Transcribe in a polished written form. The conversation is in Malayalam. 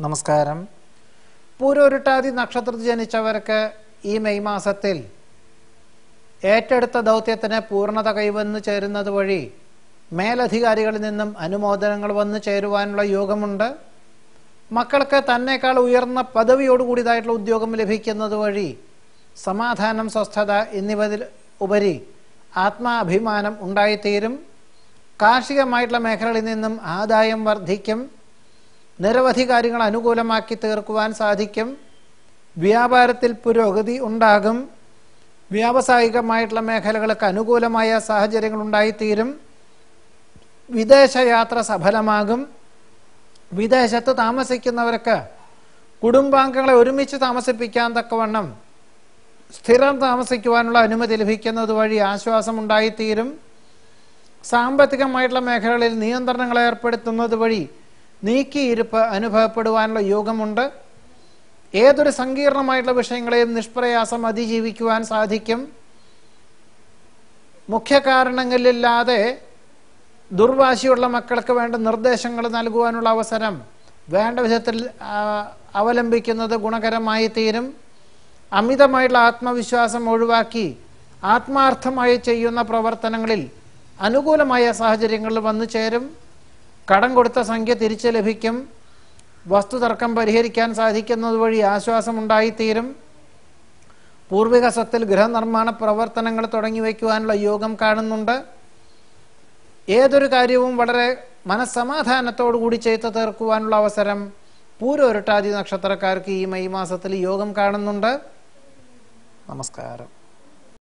നമസ്കാരം. പൂരോരുട്ടാതി നക്ഷത്രത്തിൽ ജനിച്ചവർക്ക് ഈ മെയ് മാസത്തിൽ ഏറ്റെടുത്ത ദൗത്യത്തിന് പൂർണ്ണത കൈവന്നു ചേരുന്നത് വഴി മേലധികാരികളിൽ നിന്നും അനുമോദനങ്ങൾ വന്നു ചേരുവാനുള്ള യോഗമുണ്ട്. മക്കൾക്ക് തന്നേക്കാൾ ഉയർന്ന പദവിയോടുകൂടിയതായിട്ടുള്ള ഉദ്യോഗം ലഭിക്കുന്നത് വഴി സമാധാനം, സ്വസ്ഥത എന്നിവയിൽ ഉപരി ആത്മാഭിമാനം ഉണ്ടായിത്തീരും. കാർഷികമായിട്ടുള്ള മേഖലകളിൽ നിന്നും ആദായം വർദ്ധിക്കും. നിരവധി കാര്യങ്ങൾ അനുകൂലമാക്കി തീർക്കുവാൻ സാധിക്കും. വ്യാപാരത്തിൽ പുരോഗതി ഉണ്ടാകും. വ്യാവസായികമായിട്ടുള്ള മേഖലകൾക്ക് അനുകൂലമായ സാഹചര്യങ്ങൾ ഉണ്ടായിത്തീരും. വിദേശയാത്ര സഫലമാകും. വിദേശത്ത് താമസിക്കുന്നവർക്ക് കുടുംബാംഗങ്ങളെ ഒരുമിച്ച് താമസിപ്പിക്കാൻ തക്കവണ്ണം സ്ഥിരം താമസിക്കുവാനുള്ള അനുമതി ലഭിക്കുന്നത് വഴി ആശ്വാസം ഉണ്ടായിത്തീരും. സാമ്പത്തികമായിട്ടുള്ള മേഖലകളിൽ നിയന്ത്രണങ്ങൾ ഏർപ്പെടുത്തുന്നത് വഴി നീക്കിയിരിപ്പ് അനുഭവപ്പെടുവാനുള്ള യോഗമുണ്ട്. ഏതൊരു സങ്കീർണമായിട്ടുള്ള വിഷയങ്ങളെയും നിഷ്പ്രയാസം അതിജീവിക്കുവാൻ സാധിക്കും. മുഖ്യ കാരണങ്ങളില്ലാതെ ദുർവാശിയുള്ള മക്കൾക്ക് വേണ്ട നിർദ്ദേശങ്ങൾ നൽകുവാനുള്ള അവസരം വേണ്ട വിധത്തിൽ അവലംബിക്കുന്നത് ഗുണകരമായി തീരും. അമിതമായിട്ടുള്ള ആത്മവിശ്വാസം ഒഴിവാക്കി ആത്മാർത്ഥമായി ചെയ്യുന്ന പ്രവർത്തനങ്ങളിൽ അനുകൂലമായ സാഹചര്യങ്ങളിൽ വന്നു ചേരും. കടം കൊടുത്ത സംഖ്യ തിരിച്ചു ലഭിക്കും. വസ്തുതർക്കം പരിഹരിക്കാൻ സാധിക്കുന്നത് വഴി ആശ്വാസം ഉണ്ടായിത്തീരും. പൂർവിക സ്വത്തിൽ ഗൃഹനിർമ്മാണ പ്രവർത്തനങ്ങൾ തുടങ്ങി വയ്ക്കുവാനുള്ള യോഗം കാണുന്നുണ്ട്. ഏതൊരു കാര്യവും വളരെ മനസ്സമാധാനത്തോടു കൂടി ചെയ്തു തീർക്കുവാനുള്ള അവസരം പൂരോരുട്ടാതി നക്ഷത്രക്കാർക്ക് ഈ മെയ് മാസത്തിൽ യോഗം കാണുന്നുണ്ട്. നമസ്കാരം.